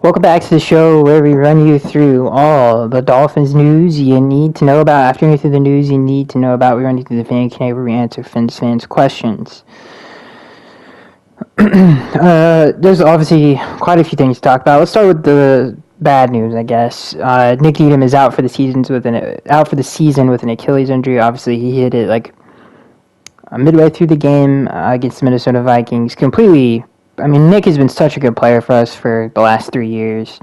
Welcome back to the show where we run you through all the Dolphins news you need to know about. After you through the news you need to know about, we run you through the fan Q&A where we answer fans' questions. There's obviously quite a few things to talk about. Let's start with the bad news, I guess. Nick Needham is out for the season with an Achilles injury. Obviously, he hit it like midway through the game against the Minnesota Vikings. Nick has been such a good player for us for the last 3 years.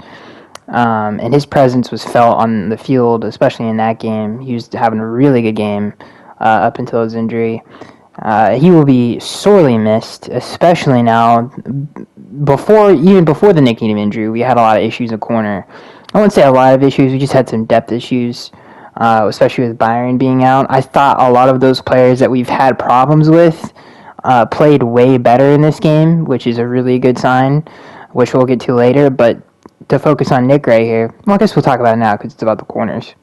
And his presence was felt on the field, especially in that game. He was having a really good game up until his injury. He will be sorely missed, especially now. Even before the Nick Needham injury, we had a lot of issues in corner. I wouldn't say a lot of issues. We just had some depth issues, especially with Byron being out. I thought a lot of those players that we've had problems with played way better in this game, which is a really good sign, which we'll get to later. But to focus on Nick right here, well, I guess we'll talk about it now because it's about the corners.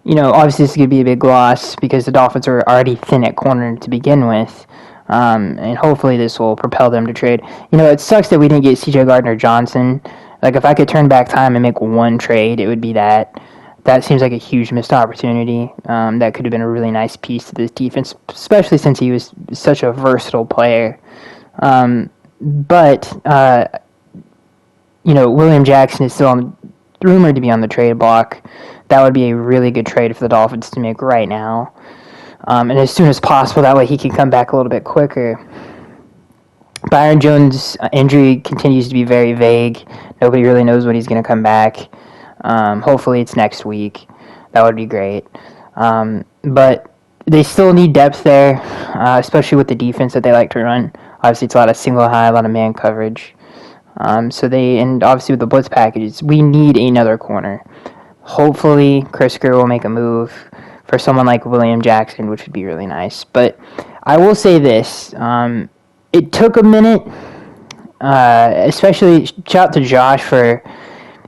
Obviously this is going to be a big loss because the Dolphins are already thin at corner to begin with. And hopefully this will propel them to trade. It sucks that we didn't get C.J. Gardner-Johnson. Like, if I could turn back time and make one trade, it would be that. That seems like a huge missed opportunity. That could have been a really nice piece to this defense, especially since he was such a versatile player. But William Jackson is still rumored to be on the trade block. That would be a really good trade for the Dolphins to make right now. And as soon as possible, that way he can come back a little bit quicker. Byron Jones' injury continues to be very vague. Nobody really knows when he's going to come back. Hopefully it's next week. That would be great. But they still need depth there, especially with the defense that they like to run. Obviously, it's a lot of single high, a lot of man coverage. And obviously with the blitz packages, we need another corner. Hopefully, Chris Greer will make a move for someone like William Jackson, which would be really nice. But I will say this. It took a minute, especially shout out to Josh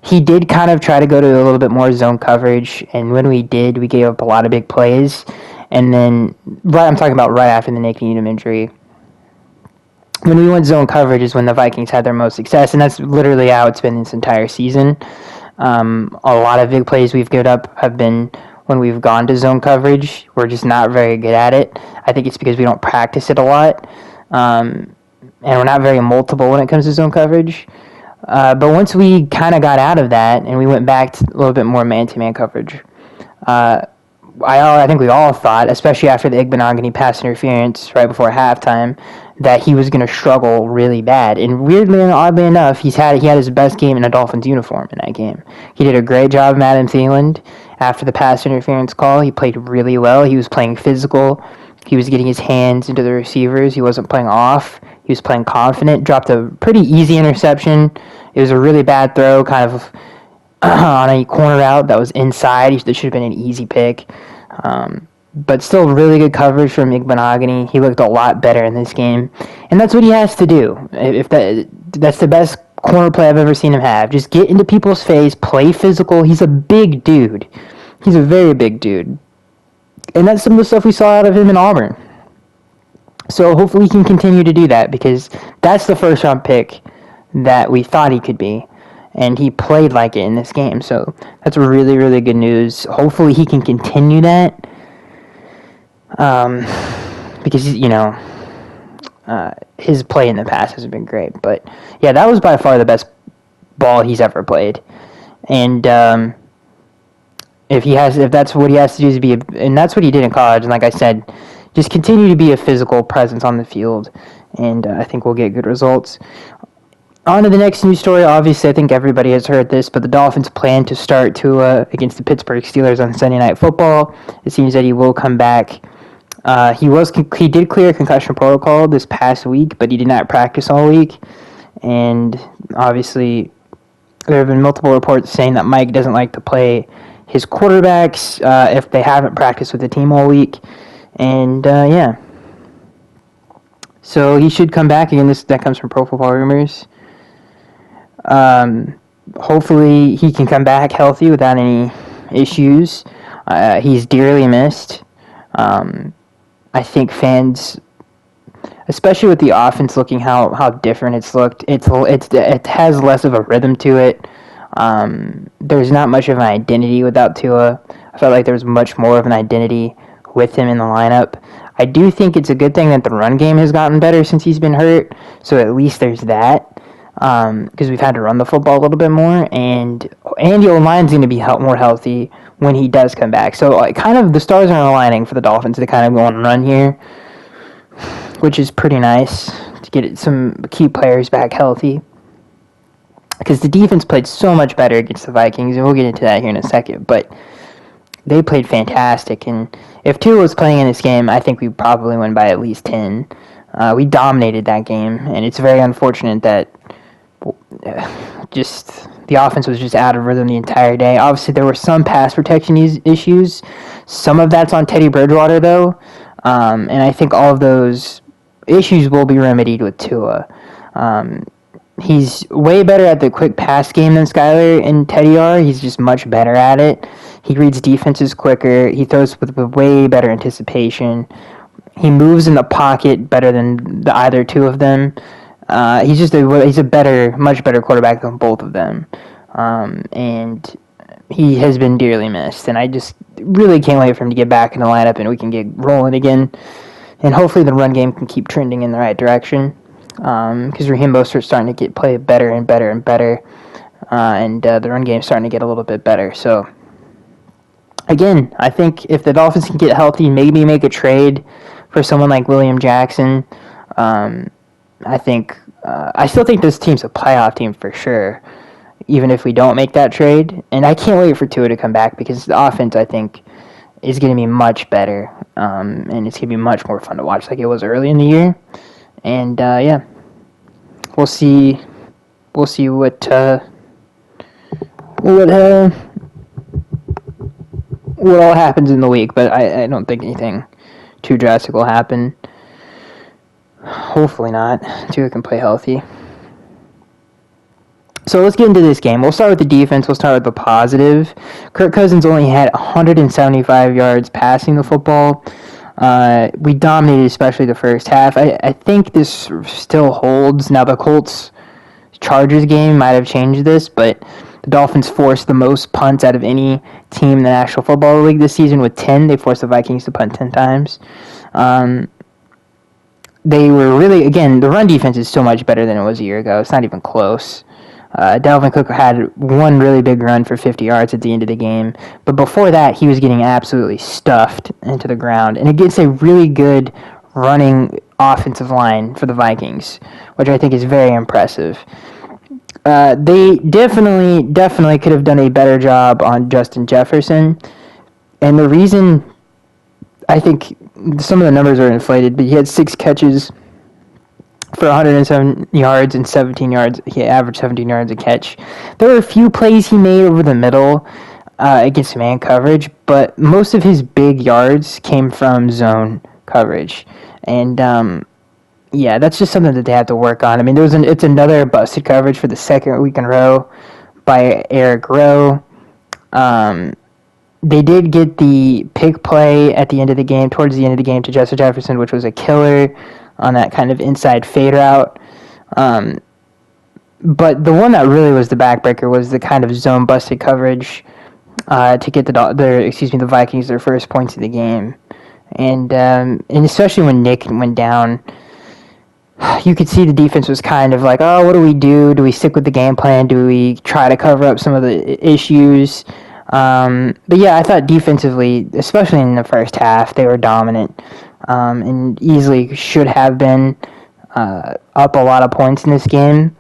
he did kind of try to go to a little bit more zone coverage, and when we did, we gave up a lot of big plays. And then, I'm talking about right after the Nick Needham injury. When we went zone coverage is when the Vikings had their most success, and that's literally how it's been this entire season. A lot of big plays we've given up have been when we've gone to zone coverage. We're just not very good at it. I think it's because we don't practice it a lot, and we're not very multiple when it comes to zone coverage. But once we kind of got out of that and we went back to a little bit more man-to-man coverage, I think we all thought, especially after the Igbenogany pass interference right before halftime, that he was going to struggle really bad. And weirdly and oddly enough, he had his best game in a Dolphins uniform in that game. He did a great job, Adam Thielen, after the pass interference call. He played really well. He was playing physical. He was getting his hands into the receivers. He wasn't playing off. He was playing confident. Dropped a pretty easy interception. It was a really bad throw, kind of on a corner route that was inside. That should have been an easy pick. But still really good coverage from Igbenogany. He looked a lot better in this game. And that's what he has to do. That's the best corner play I've ever seen him have. Just get into people's face, play physical. He's a big dude. He's a very big dude. And that's some of the stuff we saw out of him in Auburn. So hopefully he can continue to do that, because that's the first round pick that we thought he could be. And he played like it in this game. So that's really, really good news. Hopefully he can continue that. Because, his play in the past has been great. But, yeah, that was by far the best ball he's ever played. And if that's what he has to do, and that's what he did in college. And like I said, just continue to be a physical presence on the field. And I think we'll get good results. On to the next news story. Obviously, I think everybody has heard this, but the Dolphins plan to start Tua against the Pittsburgh Steelers on Sunday Night Football. It seems that he will come back. He did clear concussion protocol this past week, but he did not practice all week. And obviously, there have been multiple reports saying that Mike doesn't like to play his quarterbacks if they haven't practiced with the team all week. And yeah, so he should come back again. That comes from Pro Football Rumors. Hopefully he can come back healthy without any issues. He's dearly missed. I think fans especially with the offense looking how different it's looked. It has less of a rhythm to it. There's not much of an identity without Tua. I felt like there was much more of an identity with him in the lineup. I do think it's a good thing that the run game has gotten better since he's been hurt, so at least there's that. Because we've had to run the football a little bit more, and Andy O-line's going to be more healthy when he does come back. So kind of the stars are aligning for the Dolphins to kind of go on a run here, which is pretty nice to get some key players back healthy. Because the defense played so much better against the Vikings, and we'll get into that here in a second, but they played fantastic, and if Tua was playing in this game, I think we probably win by at least 10. We dominated that game, and it's very unfortunate that just the offense was just out of rhythm the entire day. Obviously, there were some pass protection issues. Some of that's on Teddy Bridgewater, though, and I think all of those issues will be remedied with Tua. He's way better at the quick pass game than Skyler and Teddy are. He's just much better at it. He reads defenses quicker. He throws with way better anticipation. He moves in the pocket better than either two of them. He's a much better quarterback than both of them. And he has been dearly missed. And I just really can't wait for him to get back in the lineup and we can get rolling again. And hopefully the run game can keep trending in the right direction. Because Raheem Mostert's starting to play better and better and better. And the run game's starting to get a little bit better. So, again, I think if the Dolphins can get healthy, maybe make a trade for someone like William Jackson. I still think this team's a playoff team for sure, even if we don't make that trade. And I can't wait for Tua to come back because the offense, I think, is going to be much better. And it's going to be much more fun to watch like it was early in the year. And, we'll see what all happens in the week, but I don't think anything too drastic will happen. Hopefully not. Tua can play healthy. So let's get into this game. We'll start with the defense. We'll start with the positive. Kirk Cousins only had 175 yards passing the football. We dominated, especially the first half. I think this still holds. Now, the Colts-Chargers game might have changed this, but the Dolphins forced the most punts out of any team in the National Football League this season with 10. They forced the Vikings to punt 10 times. They were really, again, the run defense is so much better than it was a year ago. It's not even close. Dalvin Cook had one really big run for 50 yards at the end of the game. But before that, he was getting absolutely stuffed into the ground. And against a really good running offensive line for the Vikings, which I think is very impressive. They definitely could have done a better job on Justin Jefferson. And the reason, I think some of the numbers are inflated, but he had 6 catches for 107 yards and 17 yards. He averaged 17 yards a catch. There were a few plays he made over the middle against man coverage, but most of his big yards came from zone coverage. And, that's just something that they have to work on. I mean, it's another busted coverage for the second week in a row by Eric Rowe. They did get the pick play at the end of the game, towards the end of the game, to Justin Jefferson, which was a killer on that kind of inside fade route. But the one that really was the backbreaker was the kind of zone busted coverage to get the Vikings their first points of the game. And especially when Nick went down, you could see the defense was kind of like, oh, what do we do? Do we stick with the game plan? Do we try to cover up some of the issues? But yeah, I thought defensively, especially in the first half, they were dominant. And easily should have been up a lot of points in this game,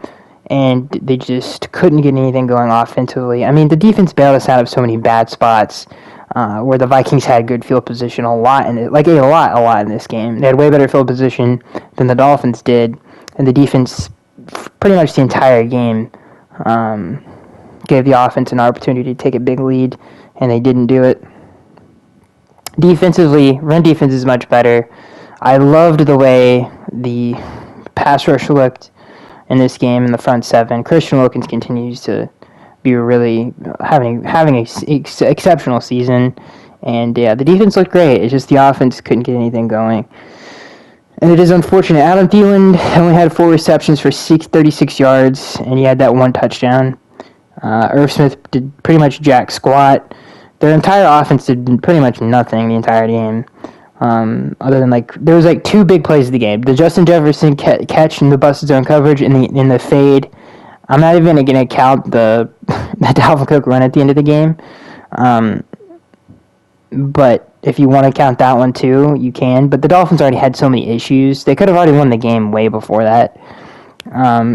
and they just couldn't get anything going offensively. I mean, the defense bailed us out of so many bad spots where the Vikings had good field position a lot in this game. They had way better field position than the Dolphins did, and the defense pretty much the entire game gave the offense an opportunity to take a big lead, and they didn't do it. Defensively, run defense is much better. I loved the way the pass rush looked in this game in the front seven. Christian Wilkins continues to be really having an exceptional season. And, yeah, the defense looked great. It's just the offense couldn't get anything going. And it is unfortunate. Adam Thielen only had 4 receptions for 36 yards, and he had that 1 touchdown. Irv Smith did pretty much jack squat. Their entire offense did pretty much nothing the entire game. Other than there was 2 big plays of the game: the Justin Jefferson catch in the busted zone coverage in the fade. I'm not even going to count the Dalvin Cook run at the end of the game. But if you want to count that one too, you can. But the Dolphins already had so many issues; they could have already won the game way before that.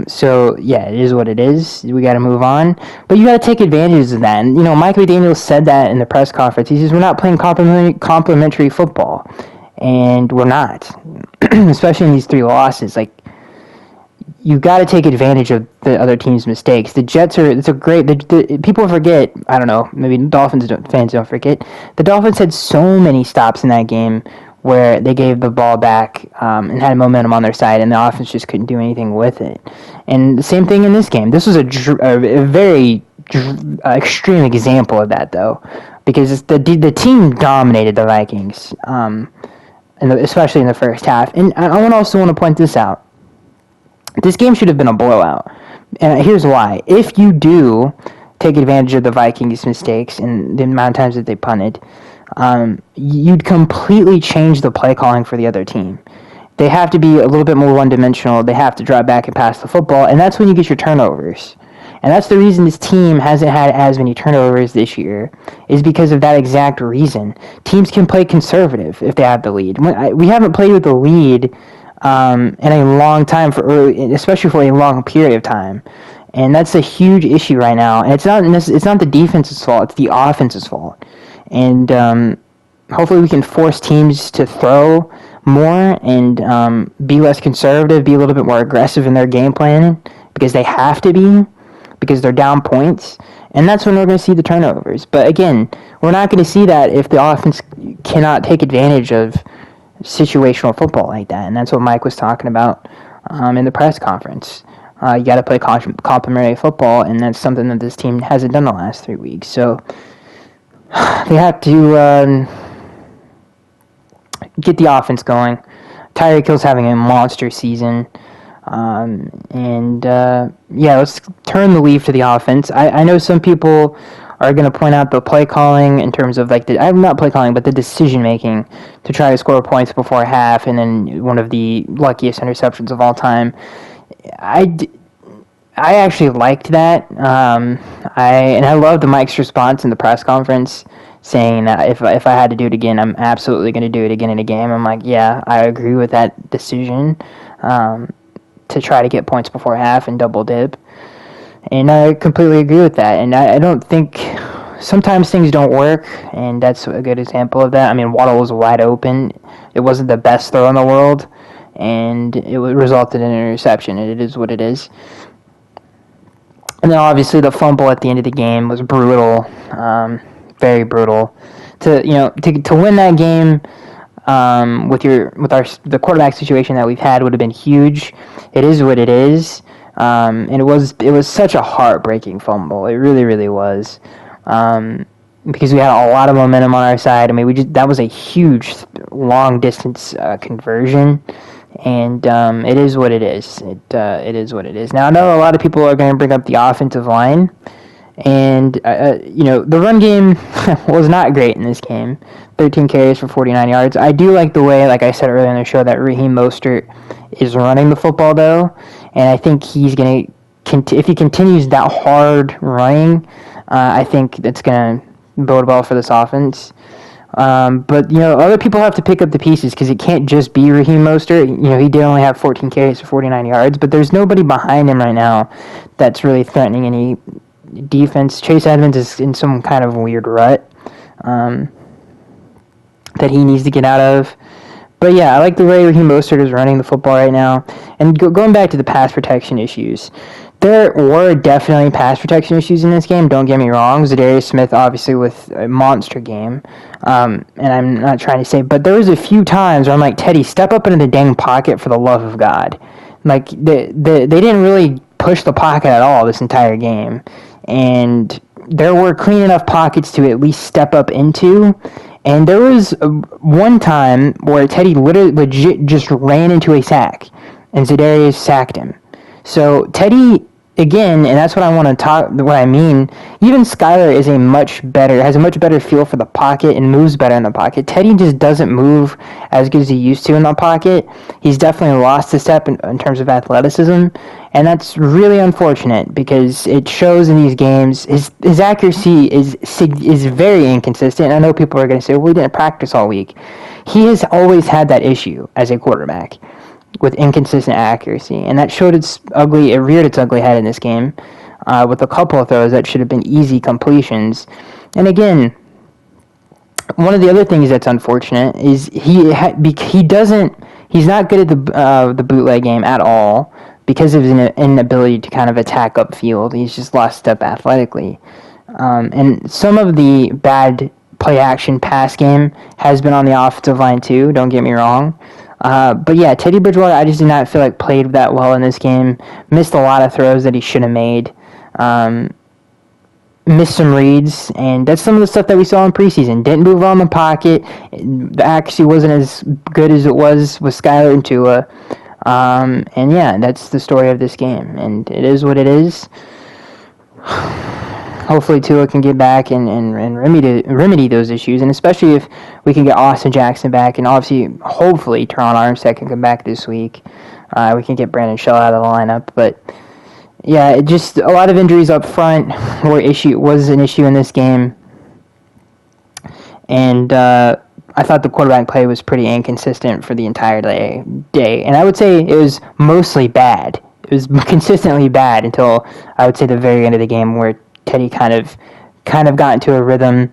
So yeah, it is what it is. We got to move on, but you got to take advantage of that. And Mike McDaniel said that in the press conference. He says we're not playing complimentary football, and we're not, especially in these 3 losses. You got to take advantage of the other team's mistakes. The Jets are it's a great. The people forget. I don't know. Maybe Dolphins fans don't forget. The Dolphins had so many stops in that game where they gave the ball back and had momentum on their side, and the offense just couldn't do anything with it. And the same thing in this game. This was a very extreme example of that, though, because the team dominated the Vikings, especially in the first half. And I also want to point this out. This game should have been a blowout. And here's why. If you do take advantage of the Vikings' mistakes and the amount of times that they punted, you'd completely change the play calling for the other team. They have to be a little bit more one-dimensional. They have to drop back and pass the football, and that's when you get your turnovers. And that's the reason this team hasn't had as many turnovers this year, is because of that exact reason. Teams can play conservative if they have the lead. We haven't played with the lead in a long time, especially for a long period of time. And that's a huge issue right now. And it's not the defense's fault, it's the offense's fault. And hopefully we can force teams to throw more and be less conservative, be a little bit more aggressive in their game plan, because they have to be, because they're down points. And that's when we're going to see the turnovers. But again, we're not going to see that if the offense cannot take advantage of situational football like that. And that's what Mike was talking about in the press conference. You got to play complementary football, and that's something that this team hasn't done the last 3 weeks. So they have to get the offense going. Tyreek Hill's having a monster season. Let's turn the leaf to the offense. I know some people are going to point out the play calling in terms of not play calling, but the decision making to try to score points before half, and then one of the luckiest interceptions of all time. I actually liked that. I loved Mike's response in the press conference, saying that if I had to do it again, I'm absolutely going to do it again in a game. I'm like, yeah, I agree with that decision to try to get points before half and double dip. And I completely agree with that. And I don't think sometimes things don't work, and that's a good example of that. I mean, Waddle was wide open. It wasn't the best throw in the world, and it resulted in an interception, and it is what it is. And then obviously the fumble at the end of the game was brutal, very brutal. To win that game with the quarterback situation that we've had would have been huge. It is what it is. And it was such a heartbreaking fumble. It really, really was. Because we had a lot of momentum on our side. I mean, that was a huge long distance conversion, and it is what it is. It is what it is. Now I know a lot of people are going to bring up the offensive line, and the run game was not great in this game. 13 carries for 49 yards. I do like the way, like I said earlier in the show, that Raheem Mostert is running the football though. And I think he's going to, if he continues that hard running, I think that's going to bode well for this offense. But other people have to pick up the pieces, because it can't just be Raheem Mostert. He did only have 14 carries for 49 yards, but there's nobody behind him right now that's really threatening any defense. Chase Edmonds is in some kind of weird rut that he needs to get out of. But yeah, I like the way Raheem Mostert is running the football right now. And going back to the pass protection issues, there were definitely pass protection issues in this game, don't get me wrong. Zadarius Smith, obviously, with a monster game. And I'm not trying to say, but there was a few times where I'm like, Teddy, step up into the dang pocket for the love of God. Like, they didn't really push the pocket at all this entire game. And there were clean enough pockets to at least step up into, And there was one time where Teddy legit just ran into a sack, and Za'Darius sacked him. So Teddy, again, and that's what I want to talk. What I mean, even Skyler has a much better feel for the pocket and moves better in the pocket. Teddy just doesn't move as good as he used to in the pocket. He's definitely lost a step in terms of athleticism, and that's really unfortunate because it shows in these games. His accuracy is very inconsistent. I know people are going to say, well, we didn't practice all week. He has always had that issue as a quarterback with inconsistent accuracy, and that it reared its ugly head in this game with a couple of throws that should have been easy completions. And again, one of the other things that's unfortunate is he's not good at the bootleg game at all because of his inability to kind of attack upfield. He's just lost step athletically, and some of the bad play action pass game has been on the offensive line too. Don't get me wrong. But yeah, Teddy Bridgewater, I just did not feel like played that well in this game. Missed a lot of throws that he should have made. Missed some reads, and that's some of the stuff that we saw in preseason. Didn't move on the pocket. The accuracy wasn't as good as it was with Skyler and Tua. And yeah, that's the story of this game, and it is what it is. Hopefully Tua can get back and remedy those issues, and especially if we can get Austin Jackson back, and hopefully Teron Armstead can come back this week. We can get Brandon Shell out of the lineup, but yeah, just a lot of injuries up front was an issue in this game, and I thought the quarterback play was pretty inconsistent for the entire day, and I would say it was mostly bad. It was consistently bad until I would say the very end of the game where Teddy kind of got into a rhythm.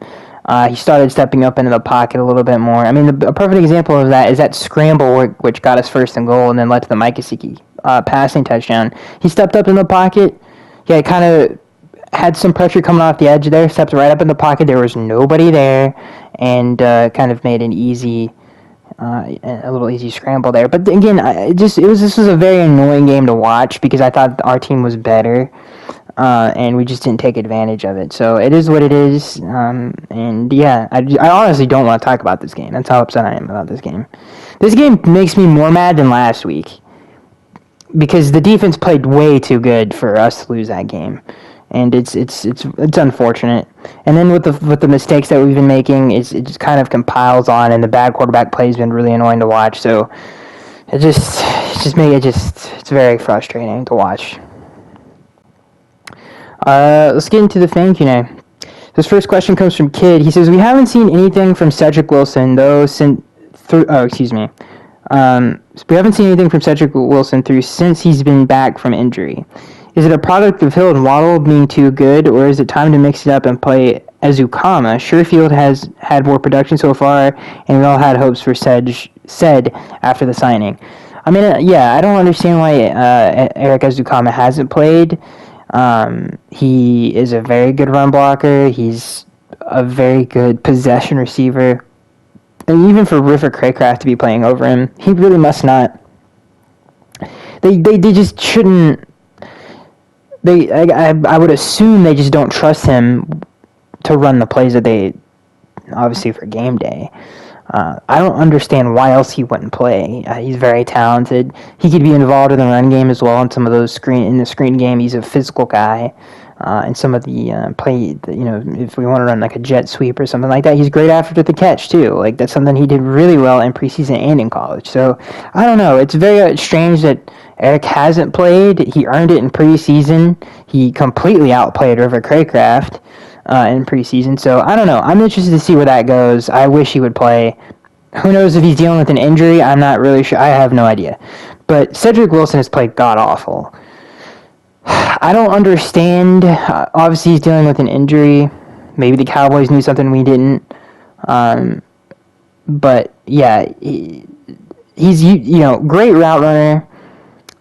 He started stepping up into the pocket a little bit more. I mean, a perfect example of that is that scramble which got us first and goal and then led to the Mike Gesicki passing touchdown. He stepped up in the pocket. Yeah, kind of had some pressure coming off the edge there, stepped right up in the pocket. There was nobody there, and kind of made an a little easy scramble there. But again, this was a very annoying game to watch because I thought our team was better. And we just didn't take advantage of it. So it is what it is. And yeah, I honestly don't want to talk about this game. That's how upset I am about this game. This game makes me more mad than last week because the defense played way too good for us to lose that game, and it's unfortunate. And then with the mistakes that we've been making, it just kind of compiles on, and the bad quarterback play has been really annoying to watch. So it's very frustrating to watch. Let's get into the thank you now. This first question comes from Kid. He says, we haven't seen anything from Cedric Wilson, though, we haven't seen anything from Cedric Wilson since he's been back from injury. Is it a product of Hill and Waddle being too good, or is it time to mix it up and play Azukama? Sherfield has had more production so far, and we all had hopes for Ced after the signing. I mean, I don't understand why Eric Azukama hasn't played. He is a very good run blocker. He's a very good possession receiver. And even for River Craycraft to be playing over him, he really must not. They just shouldn't. I would assume they just don't trust him to run the plays that they, obviously for game day. I don't understand why else he wouldn't play. He's very talented. He could be involved in the run game as well. In some of those in the screen game, he's a physical guy. And some of the play, if we want to run like a jet sweep or something like that, he's great after the catch too. Like that's something he did really well in preseason and in college. So I don't know. It's very strange that Eric hasn't played. He earned it in preseason. He completely outplayed River Craycraft in preseason. So I don't know. I'm interested to see where that goes. I wish he would play. Who knows if he's dealing with an injury? I'm not really sure. I have no idea. But Cedric Wilson has played god-awful. I don't understand. Obviously, he's dealing with an injury. Maybe the Cowboys knew something we didn't. But, yeah, he's great route runner.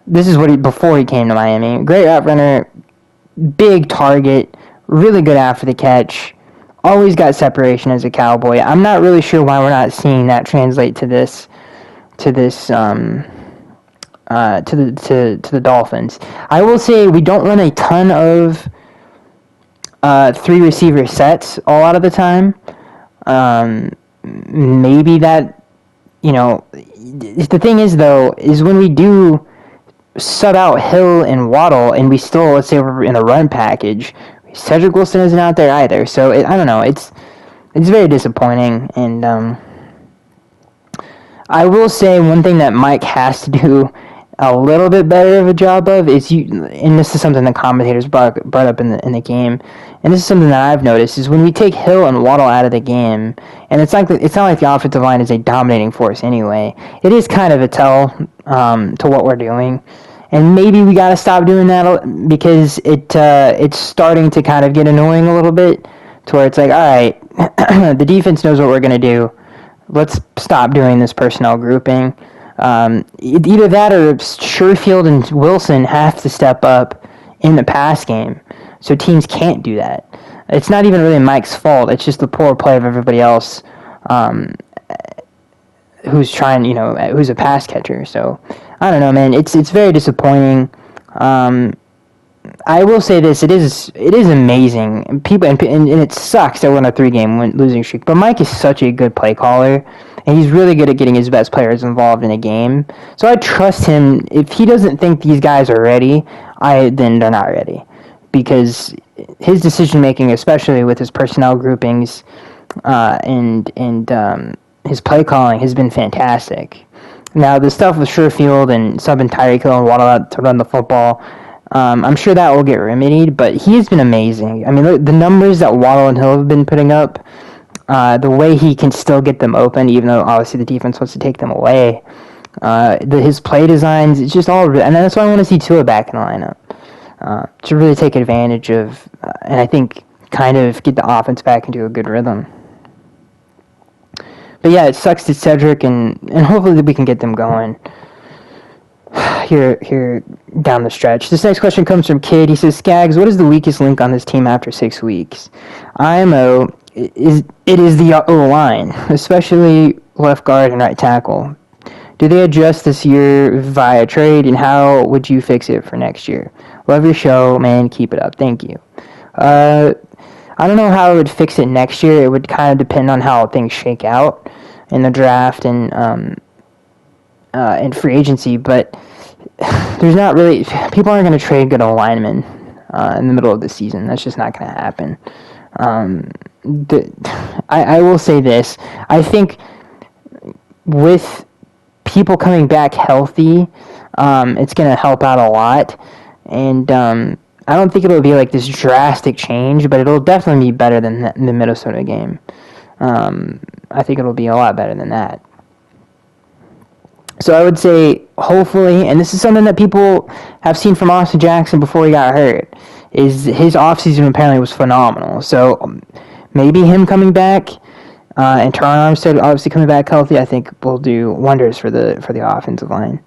This is what before he came to Miami. Great route runner, big target, really good after the catch. Always got separation as a Cowboy. I'm not really sure why we're not seeing that translate to the Dolphins. I will say we don't run a ton of 3 receiver sets a lot of the time. maybe that, the thing is, though, is when we do sub out Hill and Waddle, and we still, let's say we're in a run package, Cedric Wilson isn't out there either. So I don't know. It's very disappointing, and I will say one thing that Mike has to do a little bit better of a job of is and this is something the commentators brought up in the game, and this is something that I've noticed, is when we take Hill and Waddle out of the game, and it's not like the offensive line is a dominating force anyway. It is kind of a tell to what we're doing, and maybe we got to stop doing that because it's starting to kind of get annoying a little bit, to where it's like, all right, the defense knows what we're going to do. Let's stop doing this personnel grouping. Either that or Sherfield and Wilson have to step up in the pass game, so teams can't do that. It's not even really Mike's fault. It's just the poor play of everybody else who's trying, who's a pass catcher. So I don't know, man. It's very disappointing. I will say this: it is amazing. People and it sucks that we're on a 3-game losing streak. But Mike is such a good play caller, and he's really good at getting his best players involved in a game. So I trust him. If he doesn't think these guys are ready, then they're not ready, because his decision making, especially with his personnel groupings, and his play calling, has been fantastic. Now the stuff with Sherfield and subbing Tyreek Hill and Waddle out to run the football, I'm sure that will get remedied, but he has been amazing. I mean, the numbers that Waddle and Hill have been putting up, the way he can still get them open, even though obviously the defense wants to take them away. His play designs, it's just all, and that's why I want to see Tua back in the lineup, to really take advantage of, and I think kind of get the offense back into a good rhythm. But yeah, it sucks to Cedric, and hopefully we can get them going here down the stretch. This next question comes from Kid. He says, Skaggs, what is the weakest link on this team after 6 weeks? IMO, it is the O-line, especially left guard and right tackle. Do they adjust this year via trade, and how would you fix it for next year? Love your show, man. Keep it up. Thank you. I don't know how I would fix it next year. It would kind of depend on how things shake out in the draft and free agency, but there's not really, people aren't going to trade good linemen in the middle of the season. That's just not going to happen. I will say this. I think with people coming back healthy, it's going to help out a lot. And I don't think it'll be like this drastic change, but it'll definitely be better than the Minnesota game. I think it'll be a lot better than that. So I would say, hopefully, and this is something that people have seen from Austin Jackson before he got hurt, is his offseason apparently was phenomenal. So maybe him coming back and Teron Armstead obviously coming back healthy, I think will do wonders for the offensive line.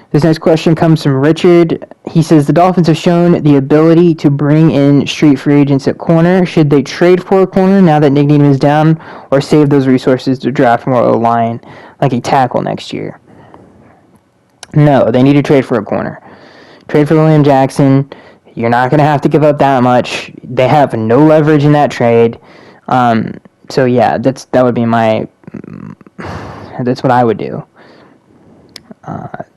This next question comes from Richard. He says, the Dolphins have shown the ability to bring in street free agents at corner. Should they trade for a corner now that Nick Needham is down, or save those resources to draft more O-line, like a tackle next year? No, they need to trade for a corner. Trade for William Jackson. You're not going to have to give up that much. They have no leverage in that trade. So yeah, that would be that's what I would do.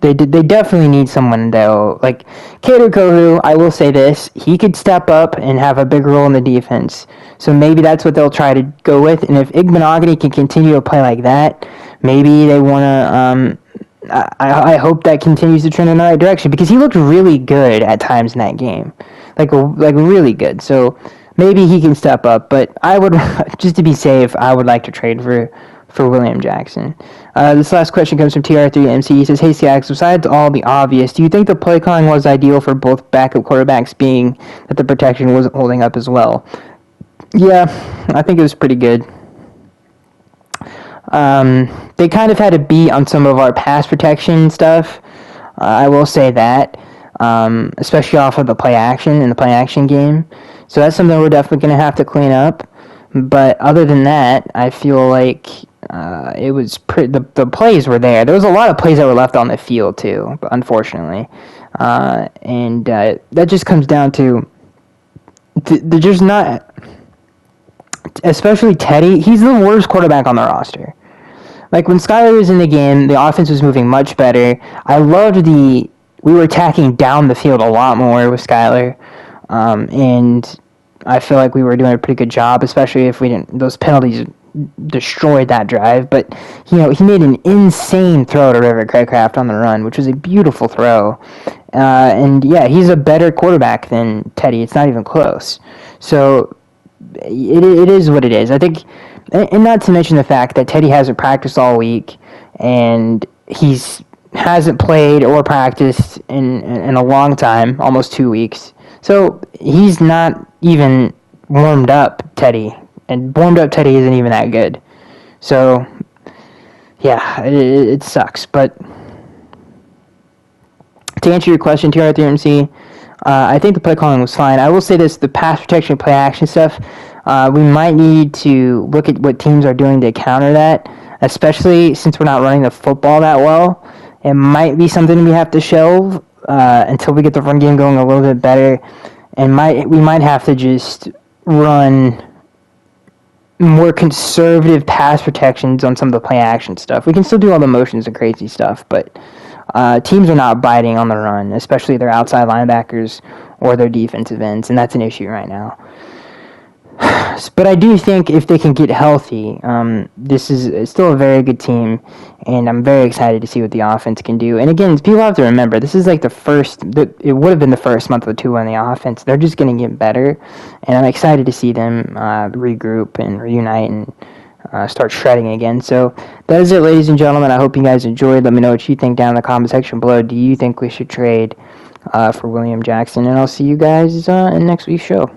They definitely need someone, though. Like Kader Kohu, I will say this, he could step up and have a big role in the defense. So maybe that's what they'll try to go with. And if Igbenogany can continue to play like that, maybe they want to... I hope that continues to trend in the right direction, because he looked really good at times in that game. Like really good. So maybe he can step up. But I would, just to be safe, I would like to trade for William Jackson. This last question comes from TR3MC. He says, hey, Skaggs, besides all the obvious, do you think the play calling was ideal for both backup quarterbacks, being that the protection wasn't holding up as well? Yeah, I think it was pretty good. They kind of had to beat on some of our pass protection stuff. I will say that, especially off of the play action game. So that's something we're definitely going to have to clean up. But other than that, I feel like it was the plays were there. There was a lot of plays that were left on the field too, unfortunately, and that just comes down to they're just not. especially Teddy, he's the worst quarterback on the roster. Like, when Skyler was in the game, the offense was moving much better. I loved we were attacking down the field a lot more with Skyler. And I feel like we were doing a pretty good job, especially if we didn't, those penalties destroyed that drive. But, he made an insane throw to River Craycraft on the run, which was a beautiful throw. And yeah, he's a better quarterback than Teddy. It's not even close. So it is what it is. I think, and not to mention the fact that Teddy hasn't practiced all week, and hasn't played or practiced in a long time, almost 2 weeks. So he's not even warmed up, Teddy, and warmed up Teddy isn't even that good. So yeah, it sucks. But to answer your question, TR3MC, I think the play calling was fine. I will say this, the pass protection, play action stuff, we might need to look at what teams are doing to counter that, especially since we're not running the football that well. It might be something we have to shelve until we get the run game going a little bit better, and we might have to just run more conservative pass protections on some of the play action stuff. We can still do all the motions and crazy stuff, but teams are not biting on the run, especially their outside linebackers or their defensive ends, and that's an issue right now. But I do think if they can get healthy, this is still a very good team, and I'm very excited to see what the offense can do. And again, people have to remember, this is like it would have been the first month or two on the offense. They're just going to get better, and I'm excited to see them regroup and reunite and start shredding again. So that is it, ladies and gentlemen. I hope you guys enjoyed. Let me know what you think down in the comment section below. Do you think we should trade for William Jackson? And I'll see you guys in next week's show.